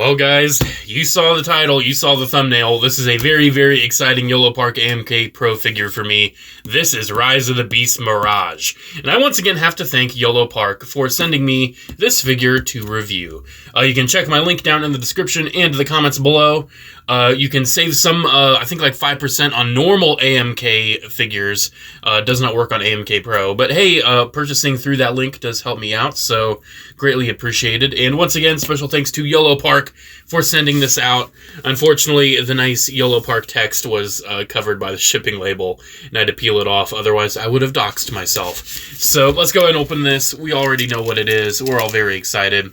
Well, guys, you saw the title, you saw the thumbnail. This is a very, very exciting Yolopark AMK Pro figure for me. This is Rise of the Beast Mirage. And I once again have to thank Yolopark for sending me this figure to review. You can check my link down in the description and the comments below. You can save some, I think like 5% on normal AMK figures. Does not work on AMK Pro. But hey, purchasing through that link does help me out, so greatly appreciated. And once again, special thanks to Yolopark for sending this out. Unfortunately, the nice Yolopark text was covered by the shipping label, and I had to peel it off. Otherwise, I would have doxed myself. So let's go ahead and open this. We already know what it is. We're all very excited.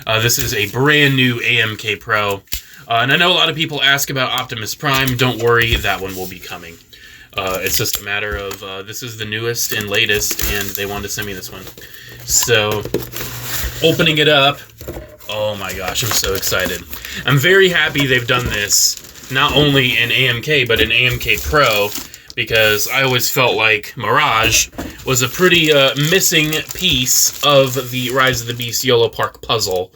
This is a brand new AMK Pro. And I know a lot of people ask about Optimus Prime. Don't worry, that one will be coming. It's just a matter of, this is the newest and latest, and they wanted to send me this one. So, opening it up, oh my gosh, I'm so excited. I'm very happy they've done this, not only in AMK, but in AMK Pro, because I always felt like Mirage was a pretty missing piece of the Rise of the Beast Yolopark puzzle.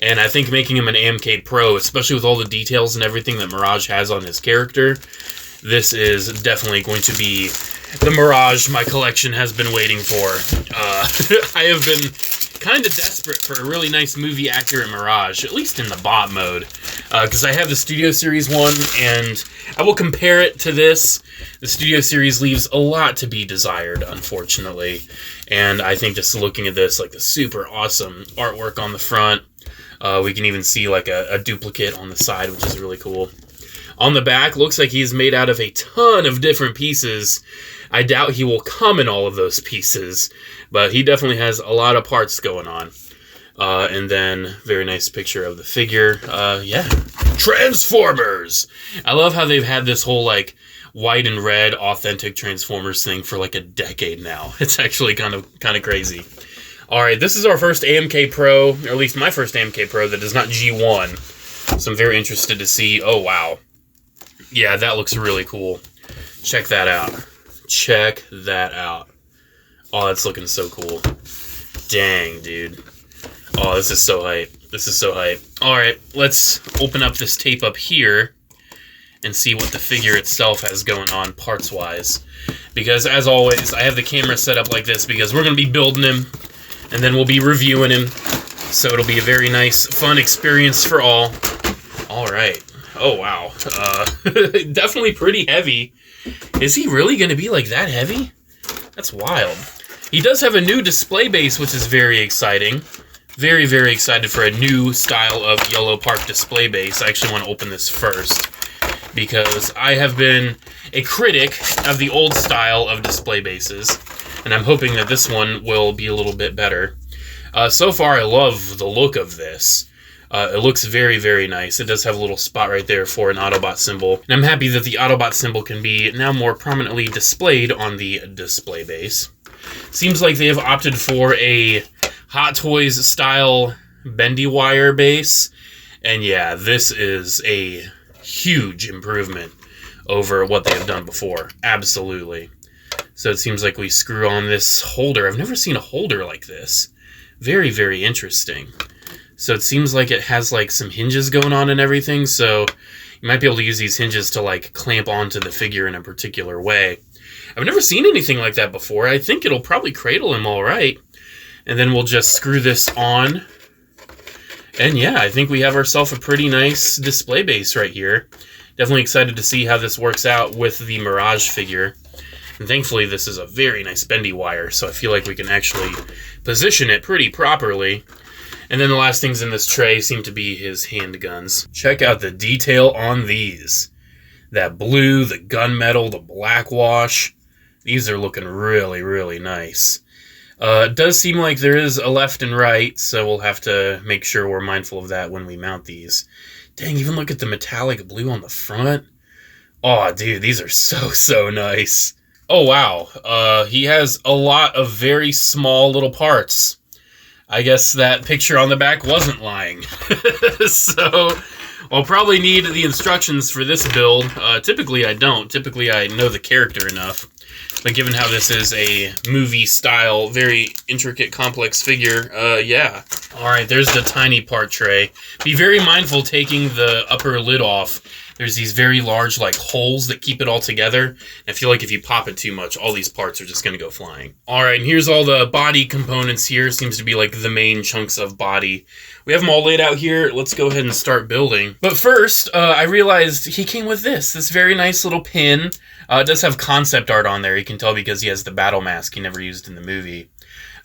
And I think making him an AMK Pro, especially with all the details and everything that Mirage has on his character, this is definitely going to be the Mirage my collection has been waiting for. I have been kind of desperate for a really nice movie-accurate Mirage, at least in the bot mode, because I have the Studio Series one, and I will compare it to this. The Studio Series leaves a lot to be desired, unfortunately, and I think just looking at this, like the super awesome artwork on the front, we can even see like a duplicate on the side, which is really cool. On the back, looks like he's made out of a ton of different pieces. I doubt he will come in all of those pieces, but he definitely has a lot of parts going on. And then, very nice picture of the figure. Yeah, Transformers! I love how they've had this whole like white and red authentic Transformers thing for like a decade now. It's actually kind of crazy. Alright, this is our first AMK Pro, or at least my first AMK Pro that is not G1. So I'm very interested to see. Oh, wow. Yeah, that looks really cool. Check that out. Check that out. Oh, that's looking so cool. Dang, dude. Oh, this is so hype. This is so hype. Alright, let's open up this tape up here and see what the figure itself has going on parts-wise. Because, as always, I have the camera set up like this because we're going to be building him. And then we'll be reviewing him, so it'll be a very nice, fun experience for all. Alright. Oh, wow. Definitely pretty heavy. Is he really going to be, like, that heavy? That's wild. He does have a new display base, which is very exciting. Very, very excited for a new style of Yolopark display base. I actually want to open this first, because I have been a critic of the old style of display bases. And I'm hoping that this one will be a little bit better. So far, I love the look of this. It looks very, very nice. It does have a little spot right there for an Autobot symbol. And I'm happy that the Autobot symbol can be now more prominently displayed on the display base. Seems like they have opted for a Hot Toys style bendy wire base. And yeah, this is a huge improvement over what they have done before. Absolutely. So it seems like we screw on this holder. I've never seen a holder like this. Very, very interesting. So it seems like it has like some hinges going on and everything. So you might be able to use these hinges to like clamp onto the figure in a particular way. I've never seen anything like that before. I think it'll probably cradle him all right. And then we'll just screw this on. And yeah, I think we have ourselves a pretty nice display base right here. Definitely excited to see how this works out with the Mirage figure. And thankfully, this is a very nice bendy wire, so I feel like we can actually position it pretty properly. And then the last things in this tray seem to be his handguns. Check out the detail on these. That blue, the gunmetal, the black wash. These are looking really, really nice. It does seem like there is a left and right, so we'll have to make sure we're mindful of that when we mount these. Dang, even look at the metallic blue on the front. Oh, dude, these are so nice. Oh, wow. He has a lot of very small little parts. I guess that picture on the back wasn't lying. So, I'll probably need the instructions for this build. Typically I don't. Typically I know the character enough. But given how this is a movie-style, very intricate, complex figure, yeah. Alright, there's the tiny part tray. Be very mindful taking the upper lid off. There's these very large, like, holes that keep it all together. I feel like if you pop it too much, all these parts are just going to go flying. Alright, and here's all the body components here. Seems to be, like, the main chunks of body. We have them all laid out here. Let's go ahead and start building. But first, I realized he came with this very nice little pin. It does have concept art on there. You can tell because he has the battle mask he never used in the movie.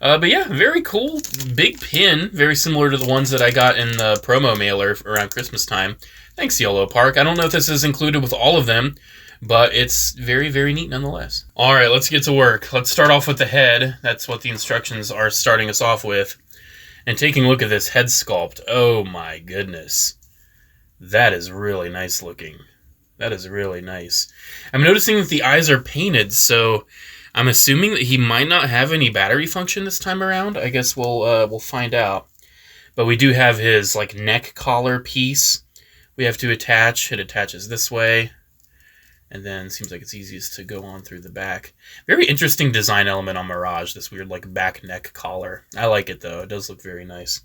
But yeah, very cool. Big pin. Very similar to the ones that I got in the promo mailer around Christmas time. Thanks, Yolopark. I don't know if this is included with all of them, but it's very, very neat nonetheless. Alright, let's get to work. Let's start off with the head. That's what the instructions are starting us off with. And taking a look at this head sculpt. Oh my goodness. That is really nice looking. That is really nice. I'm noticing that the eyes are painted, so I'm assuming that he might not have any battery function this time around. I guess we'll find out. But we do have his like neck collar piece we have to attach. It attaches this way. And then it seems like it's easiest to go on through the back. Very interesting design element on Mirage, this weird like back neck collar. I like it though, it does look very nice.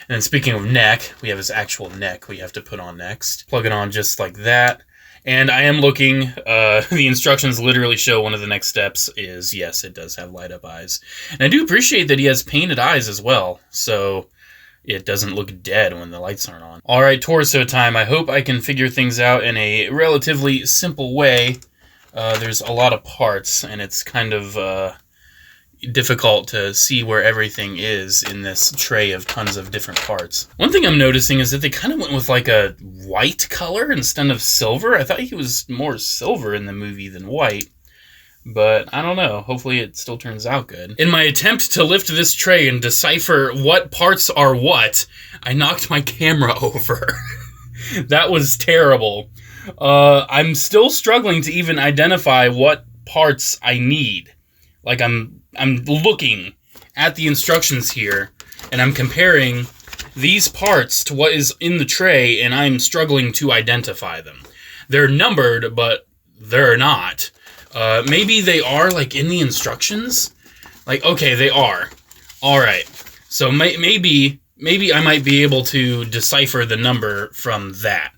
And then speaking of neck, we have his actual neck we have to put on next. Plug it on just like that. And I am looking, the instructions literally show one of the next steps is, yes, it does have light up eyes. And I do appreciate that he has painted eyes as well, so it doesn't look dead when the lights aren't on. Alright, torso time. I hope I can figure things out in a relatively simple way. There's a lot of parts, and it's kind of difficult to see where everything is in this tray of tons of different parts. One thing I'm noticing is that they kind of went with like a white color instead of silver. I thought he was more silver in the movie than white. But I don't know. Hopefully it still turns out good. In my attempt to lift this tray and decipher what parts are what, I knocked my camera over. That was terrible. I'm still struggling to even identify what parts I need. Like I'm looking at the instructions here, and I'm comparing these parts to what is in the tray, and I'm struggling to identify them. They're numbered, but they're not. Maybe they are, like, in the instructions? Like, okay, they are. Alright. So maybe I might be able to decipher the number from that.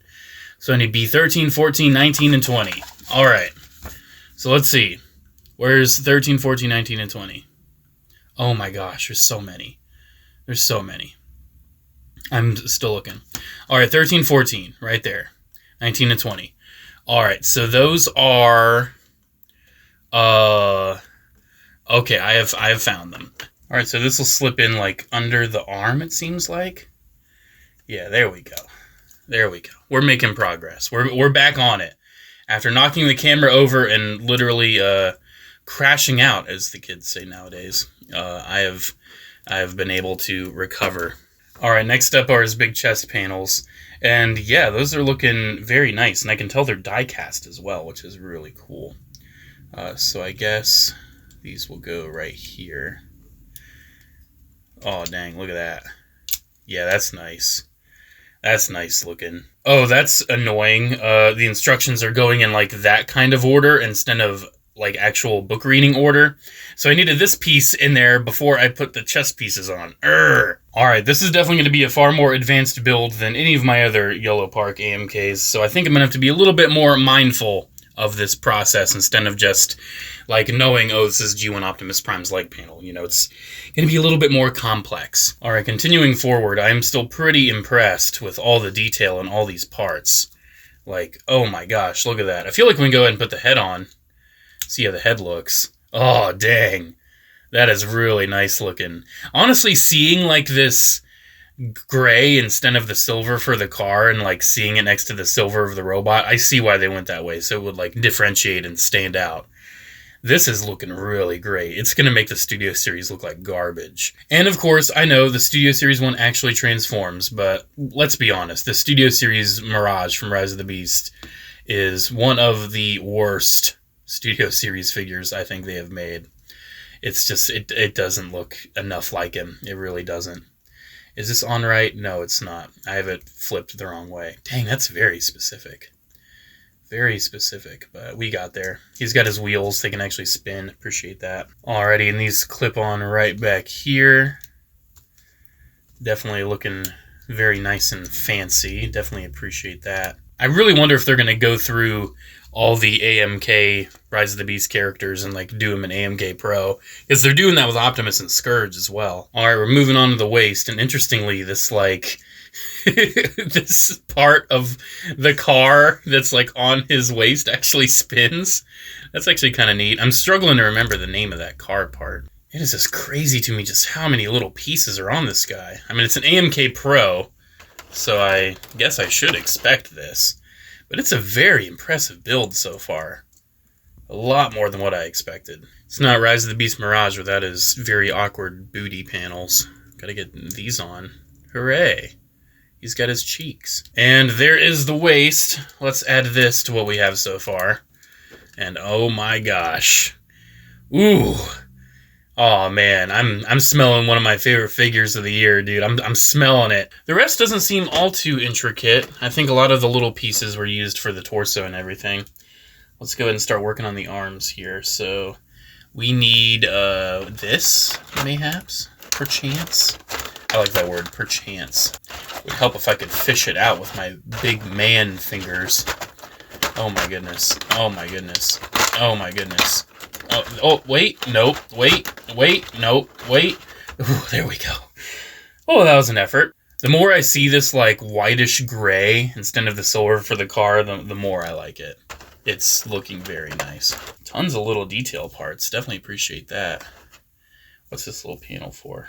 So I need B13, 14, 19, and 20. Alright. So let's see. Where's 13, 14, 19, and 20? Oh my gosh, there's so many. There's so many. I'm still looking. Alright, 13, 14, right there. 19 and 20. Alright, so those are... okay, I have found them. Alright, so this will slip in, like, under the arm, it seems like. Yeah, there we go. There we go. We're making progress. We're back on it. After knocking the camera over and literally, crashing out, as the kids say nowadays, I have been able to recover. Alright, next up are his big chest panels. And yeah, those are looking very nice, and I can tell they're die cast as well, which is really cool. So I guess these will go right here. Oh, dang, look at that. Yeah, that's nice. That's nice looking. Oh, that's annoying. The instructions are going in, like, that kind of order instead of, like, actual book reading order. So I needed this piece in there before I put the chest pieces on. Alright, this is definitely going to be a far more advanced build than any of my other Yolopark AMKs, so I think I'm going to have to be a little bit more mindful of this process instead of just, like, knowing, oh, this is G1 Optimus Prime's leg panel. You know, it's going to be a little bit more complex. Alright, continuing forward, I am still pretty impressed with all the detail in all these parts. Like, oh my gosh, look at that. I feel like we can go ahead and put the head on. See how the head looks. Oh, dang. That is really nice looking. Honestly, seeing, like, this gray instead of the silver for the car and, like, seeing it next to the silver of the robot, I see why they went that way, so it would, like, differentiate and stand out. This is looking really great. It's going to make the Studio Series look like garbage. And, of course, I know the Studio Series one actually transforms, but let's be honest, the Studio Series Mirage from Rise of the Beast is one of the worst Studio Series figures I think they have made. It's just, it doesn't look enough like him. It really doesn't. Is this on right? No, it's not. I have it flipped the wrong way. Dang, that's very specific. Very specific, but we got there. He's got his wheels. They can actually spin. Appreciate that. Alrighty, and these clip on right back here. Definitely looking very nice and fancy. Definitely appreciate that. I really wonder if they're going to go through all the AMK Rise of the Beast characters and like do them in AMK Pro, because they're doing that with Optimus and Scourge as well. Alright, we're moving on to the waist, and interestingly, this like this part of the car that's like on his waist actually spins. That's actually kind of neat. I'm struggling to remember the name of that car part. It is just crazy to me just how many little pieces are on this guy. I mean, it's an AMK Pro, so I guess I should expect this. But it's a very impressive build so far. A lot more than what I expected. It's not Rise of the Beast Mirage without his very awkward booty panels. Gotta get these on. Hooray! He's got his cheeks. And there is the waist. Let's add this to what we have so far. And oh my gosh. Ooh. Oh man, I'm smelling one of my favorite figures of the year, dude. I'm smelling it. The rest doesn't seem all too intricate. I think a lot of the little pieces were used for the torso and everything. Let's go ahead and start working on the arms here. So we need this, mayhaps, perchance. I like that word, perchance. It would help if I could fish it out with my big man fingers. Oh my goodness. Oh my goodness. Oh my goodness. Oh, wait, nope, wait, nope, wait. Ooh, there we go. Oh, that was an effort. The more I see this, like, whitish gray instead of the silver for the car, the more I like it. It's looking very nice. Tons of little detail parts. Definitely appreciate that. What's this little panel for?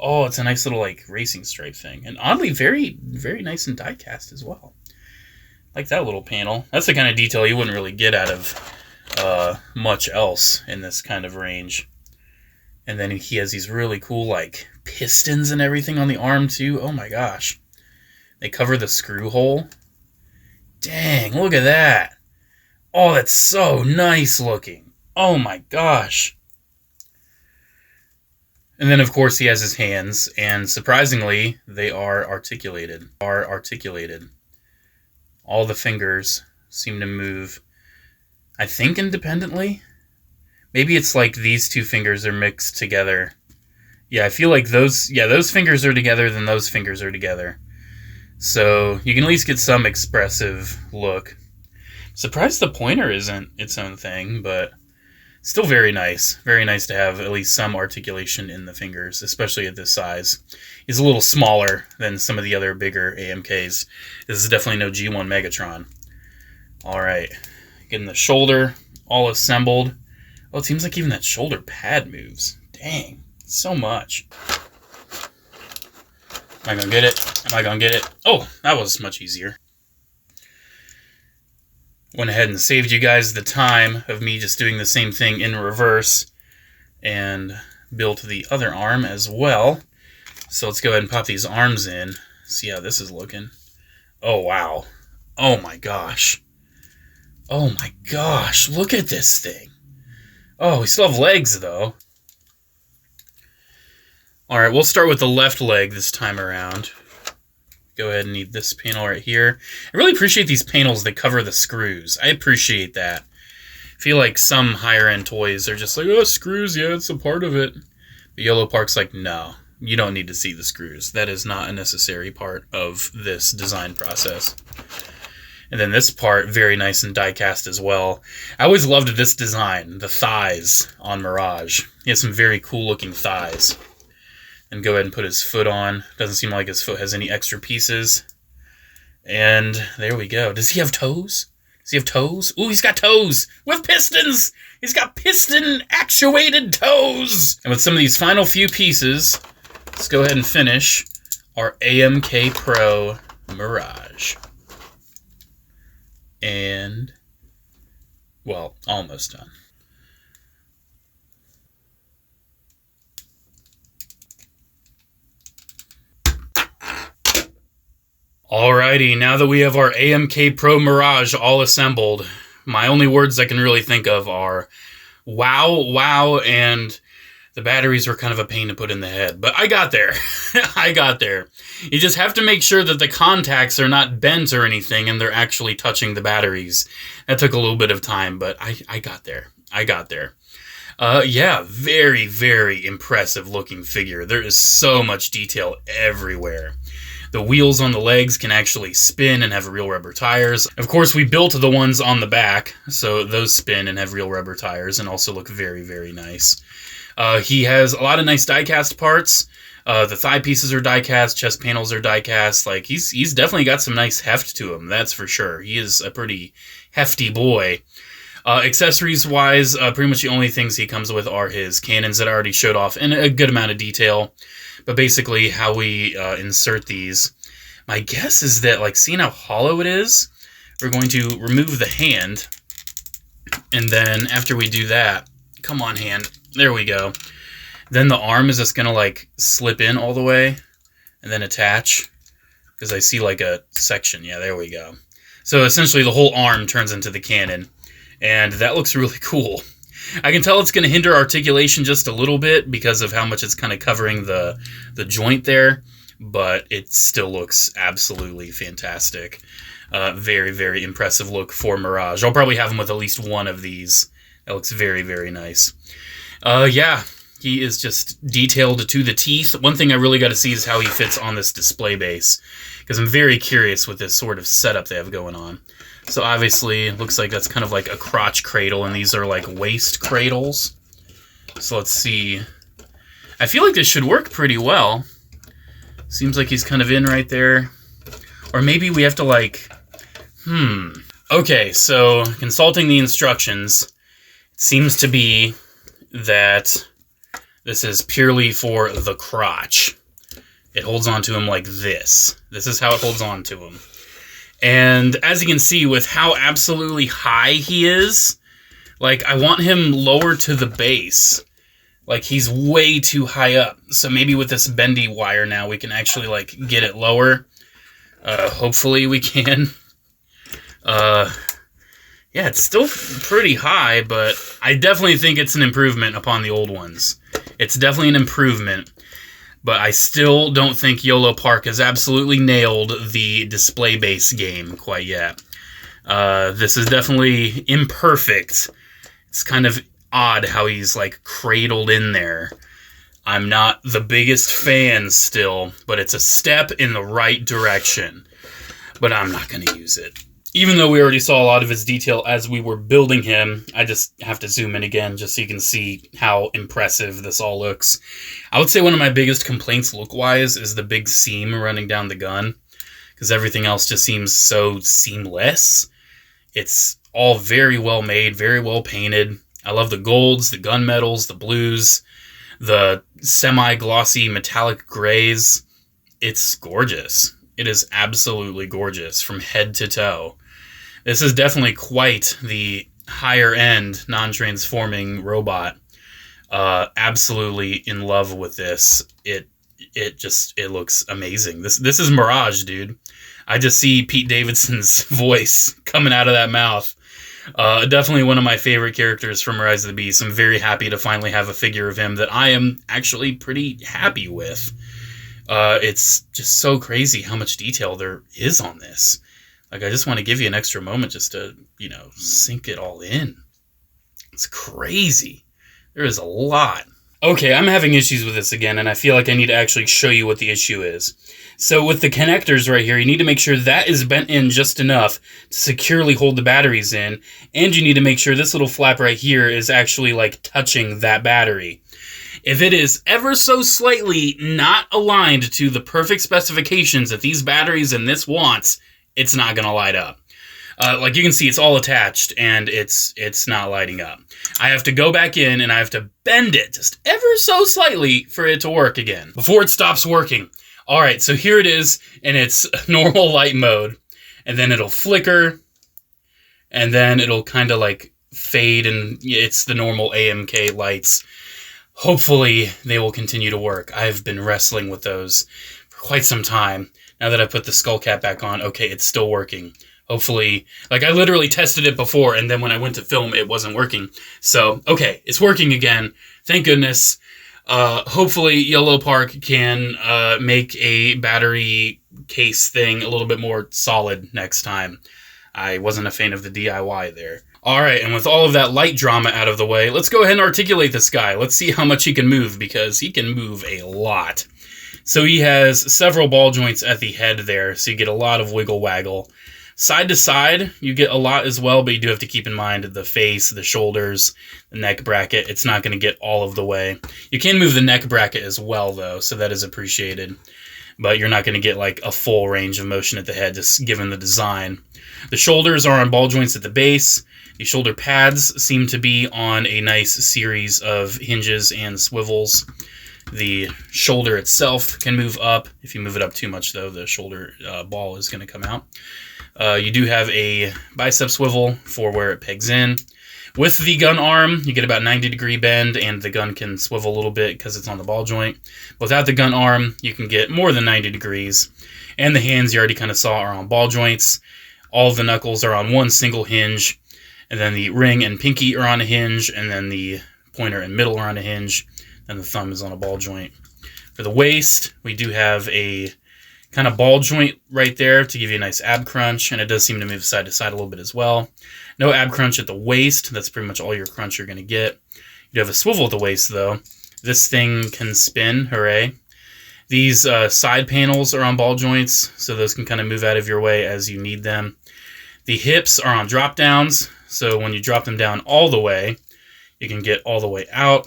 Oh, it's a nice little, like, racing stripe thing. And oddly, very, very nice and die-cast as well. Like that little panel. That's the kind of detail you wouldn't really get out of much else in this kind of range. And then he has these really cool, like, pistons and everything on the arm, too. Oh, my gosh. They cover the screw hole. Dang, look at that. Oh, that's so nice looking. Oh, my gosh. And then, of course, he has his hands, and surprisingly, they are articulated. All the fingers seem to move, I think, independently. Maybe it's like these two fingers are mixed together. Yeah, I feel like those fingers are together, then those fingers are together. So you can at least get some expressive look. Surprised the pointer isn't its own thing, but still very nice. Very nice to have at least some articulation in the fingers, especially at this size. He's a little smaller than some of the other bigger AMKs. This is definitely no G1 Megatron. Alright, getting the shoulder all assembled. Oh, it seems like even that shoulder pad moves. Dang, so much. Am I gonna get it? Am I gonna get it? Oh, that was much easier. Went ahead and saved you guys the time of me just doing the same thing in reverse and built the other arm as well. So let's go ahead and pop these arms in, see how this is looking. Oh, wow. Oh, my gosh. Oh, my gosh. Look at this thing. Oh, we still have legs, though. All right, we'll start with the left leg this time around. Go ahead and need this panel right here. I really appreciate these panels that cover the screws. I appreciate that. I feel like some higher-end toys are just like, oh, screws, yeah, it's a part of it. But Yolopark's like, no, you don't need to see the screws. That is not a necessary part of this design process. And then this part, very nice and die-cast as well. I always loved this design, the thighs on Mirage. He has some very cool-looking thighs. And go ahead and put his foot on. Doesn't seem like his foot has any extra pieces. And there we go. Does he have toes? Does he have toes? Ooh, he's got toes with pistons! He's got piston-actuated toes! And with some of these final few pieces, let's go ahead and finish our AMK Pro Mirage. And, well, almost done. Alrighty, now that we have our AMK Pro Mirage all assembled, my only words I can really think of are wow, wow, and The batteries were kind of a pain to put in the head, but I got there. I got there. You just have to make sure that the contacts are not bent or anything and they're actually touching the batteries. That took a little bit of time, but I got there. I got there. Yeah, very, very impressive looking figure. There is so much detail everywhere. The wheels on the legs can actually spin and have real rubber tires. Of course, we built the ones on the back, so those spin and have real rubber tires and also look very, very nice. He has a lot of nice die-cast parts. The thigh pieces are die-cast, chest panels are die-cast. Like, he's definitely got some nice heft to him, that's for sure. He is a pretty hefty boy. Accessories-wise, pretty much the only things he comes with are his cannons that I already showed off in a good amount of detail. But basically, how we insert these, my guess is that, like, seeing how hollow it is, we're going to remove the hand. And then after we do that, come on, hand. There we go. Then the arm is just going to, like, slip in all the way and then attach. Because I see, like, a section. Yeah, there we go. So essentially the whole arm turns into the cannon. And that looks really cool. I can tell it's going to hinder articulation just a little bit because of how much it's kind of covering the joint there. But it still looks absolutely fantastic. Very, very impressive look for Mirage. I'll probably have him with at least one of these. That looks very, very nice. Yeah, he is just detailed to the teeth. One thing I really got to see is how he fits on this display base, because I'm very curious with this sort of setup they have going on. So obviously, it looks like that's kind of like a crotch cradle, and these are like waist cradles. So let's see. I feel like this should work pretty well. Seems like he's kind of in right there. Or maybe we have to like... Okay, so consulting the instructions, it seems to be that this is purely for the crotch. It holds on to him like this. This is how it holds on to him. And as you can see, with how absolutely high he is, like, I want him lower to the base. Like, he's way too high up. So maybe with this bendy wire now, we can actually, like, get it lower. Hopefully we can. Yeah, it's still pretty high, but I definitely think it's an improvement upon the old ones. It's definitely an improvement. But I still don't think Yolopark has absolutely nailed the display base game quite yet. This is definitely imperfect. It's kind of odd how he's like cradled in there. I'm not the biggest fan still, but it's a step in the right direction. But I'm not going to use it. Even though we already saw a lot of his detail as we were building him, I just have to zoom in again just so you can see how impressive this all looks. I would say one of my biggest complaints look-wise is the big seam running down the gun, because everything else just seems so seamless. It's all very well made, very well painted. I love the golds, the gunmetals, the blues, the semi-glossy metallic grays. It's gorgeous. It is absolutely gorgeous from head to toe. This is definitely quite the higher-end non-transforming robot. Absolutely in love with this. It looks amazing. This is Mirage, dude. I just see Pete Davidson's voice coming out of that mouth. Definitely one of my favorite characters from Rise of the Beast. I'm very happy to finally have a figure of him that I am actually pretty happy with. It's just so crazy how much detail there is on this. Like, I just want to give you an extra moment just to, you know, sink it all in. It's crazy. There is a lot. Okay, I'm having issues with this again, and I feel like I need to actually show you what the issue is. So with the connectors right here, you need to make sure that is bent in just enough to securely hold the batteries in, and you need to make sure this little flap right here is actually, like, touching that battery. If it is ever so slightly not aligned to the perfect specifications that these batteries and this wants, it's not going to light up. Like you can see, it's all attached, and it's not lighting up. I have to go back in, and I have to bend it just ever so slightly for it to work again, before it stops working. All right, so here it is in its normal light mode, and then it'll flicker, and then it'll kind of like fade, and it's the normal AMK lights. Hopefully, they will continue to work. I've been wrestling with those for quite some time. Now that I put the skull cap back on, okay, it's still working. Hopefully, like, I literally tested it before, and then when I went to film, it wasn't working. So, okay, it's working again. Thank goodness. Hopefully Yolopark can make a battery case thing a little bit more solid next time. I wasn't a fan of the DIY there. Alright, and with all of that light drama out of the way, let's go ahead and articulate this guy. Let's see how much he can move, because he can move a lot. So he has several ball joints at the head there, so you get a lot of wiggle waggle. Side to side, you get a lot as well, but you do have to keep in mind the face, the shoulders, the neck bracket. It's not going to get all of the way. You can move the neck bracket as well, though, so that is appreciated. But you're not going to get like a full range of motion at the head, just given the design. The shoulders are on ball joints at the base. The shoulder pads seem to be on a nice series of hinges and swivels. The shoulder itself can move up. If you move it up too much, though, the shoulder ball is going to come out. You do have a bicep swivel for where it pegs in. With the gun arm, you get about 90-degree bend, and the gun can swivel a little bit because it's on the ball joint. Without the gun arm, you can get more than 90 degrees. And the hands, you already kind of saw, are on ball joints. All of the knuckles are on one single hinge. And then the ring and pinky are on a hinge, and then the pointer and middle are on a hinge. And the thumb is on a ball joint. For the waist, we do have a kind of ball joint right there to give you a nice ab crunch, and it does seem to move side to side a little bit as well. No ab crunch at the waist. That's pretty much all your crunch you're going to get. You do have a swivel at the waist, though. This thing can spin. Hooray. These side panels are on ball joints, so those can kind of move out of your way as you need them. The hips are on drop downs, so when you drop them down all the way, you can get all the way out.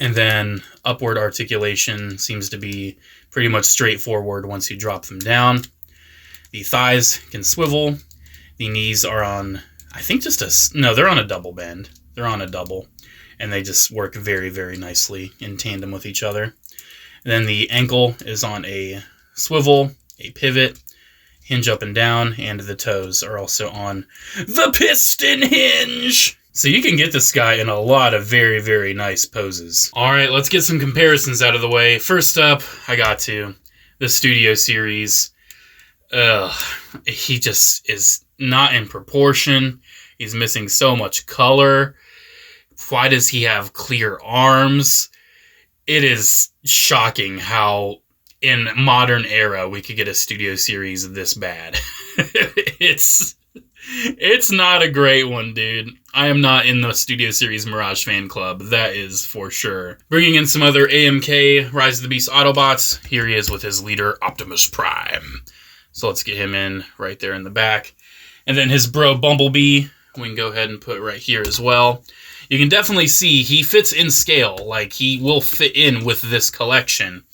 And then upward articulation seems to be pretty much straightforward once you drop them down. The thighs can swivel. The knees are on, I think they're on a double bend. They're on a double. And they just work very, very nicely in tandem with each other. And then the ankle is on a swivel, a pivot, hinge up and down, and the toes are also on the piston hinge. So you can get this guy in a lot of very, very nice poses. All right, let's get some comparisons out of the way. First up, the Studio Series. He just is not in proportion. He's missing so much color. Why does he have clear arms? It is shocking how in modern era we could get a Studio Series this bad. It's not a great one, dude. I am not in the Studio Series Mirage fan club. That is for sure. Bringing in some other AMK Rise of the Beast Autobots. Here he is with his leader, Optimus Prime. So let's get him in right there in the back. And then his bro, Bumblebee, we can go ahead and put right here as well. You can definitely see he fits in scale. Like, he will fit in with this collection.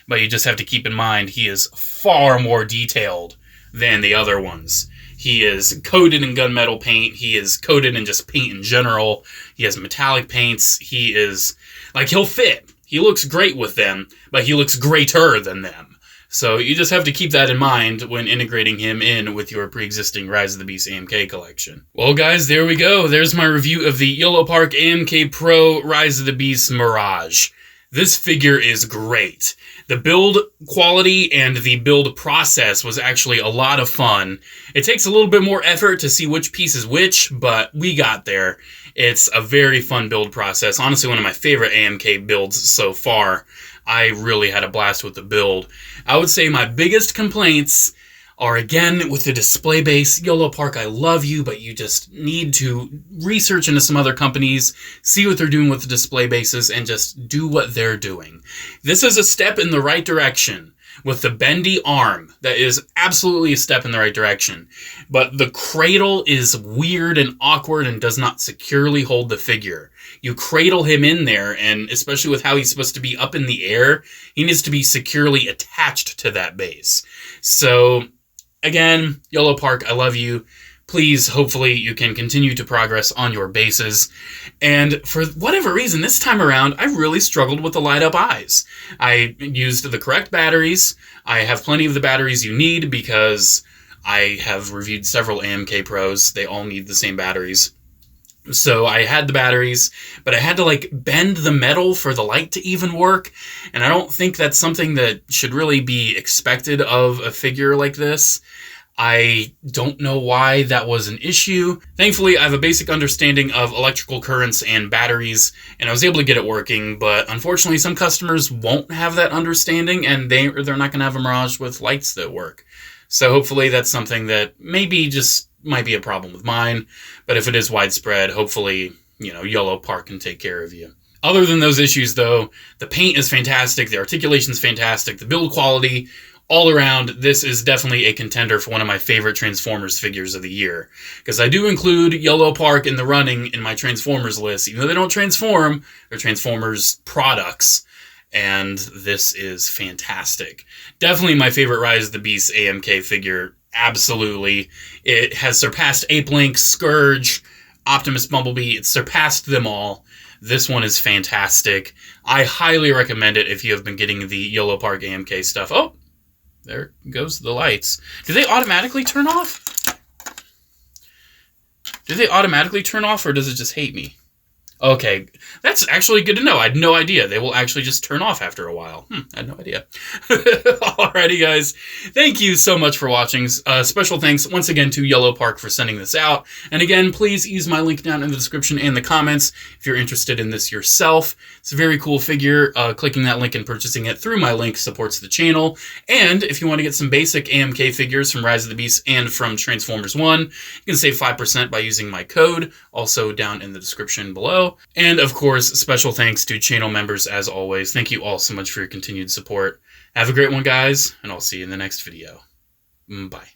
But you just have to keep in mind he is far more detailed than the other ones. He is coated in gunmetal paint. He is coated in just paint in general. He has metallic paints. He'll fit. He looks great with them, but he looks greater than them. So you just have to keep that in mind when integrating him in with your pre-existing Rise of the Beast AMK collection. Well, guys, there we go. There's my review of the Yolopark AMK Pro Rise of the Beast Mirage. This figure is great. The build quality and the build process was actually a lot of fun. It takes a little bit more effort to see which piece is which, but we got there. It's a very fun build process. Honestly, one of my favorite AMK builds so far. I really had a blast with the build. I would say my biggest complaints are, again, with the display base. Yolopark, I love you, but you just need to research into some other companies, see what they're doing with the display bases, and just do what they're doing. This is a step in the right direction. With the bendy arm, that is absolutely a step in the right direction. But the cradle is weird and awkward and does not securely hold the figure. You cradle him in there, and especially with how he's supposed to be up in the air, he needs to be securely attached to that base. So, again, Yolopark, I love you. Please, hopefully, you can continue to progress on your bases. And for whatever reason, this time around, I really struggled with the light-up eyes. I used the correct batteries. I have plenty of the batteries you need because I have reviewed several AMK Pros. They all need the same batteries. So I had the batteries, but I had to bend the metal for the light to even work. And I don't think that's something that should really be expected of a figure like this. I don't know why that was an issue. Thankfully, I have a basic understanding of electrical currents and batteries, and I was able to get it working, but unfortunately some customers won't have that understanding, and they're not going to have a Mirage with lights that work. So hopefully that's something that maybe just might be a problem with mine, but if it is widespread, hopefully, Yolopark can take care of you. Other than those issues, though, the paint is fantastic, the articulation is fantastic, the build quality, all around, this is definitely a contender for one of my favorite Transformers figures of the year. Because I do include Yolopark in the running in my Transformers list. Even though they don't transform, they're Transformers products. And this is fantastic. Definitely my favorite Rise of the Beast AMK figure. Absolutely. It has surpassed Ape Link, Scourge, Optimus Bumblebee. It's surpassed them all. This one is fantastic. I highly recommend it if you have been getting the Yolopark AMK stuff. Oh! There goes the lights. Do they automatically turn off? Do they automatically turn off, or does it just hate me? Okay, that's actually good to know. I had no idea. They will actually just turn off after a while. I had no idea. Alrighty, guys. Thank you so much for watching. Special thanks once again to Yolopark for sending this out. And again, please use my link down in the description and the comments if you're interested in this yourself. It's a very cool figure. Clicking that link and purchasing it through my link supports the channel. And if you want to get some basic AMK figures from Rise of the Beast and from Transformers 1, you can save 5% by using my code, also down in the description below. And of course, special thanks to channel members as always. Thank you all so much for your continued support. Have a great one, guys, and I'll see you in the next video. Bye.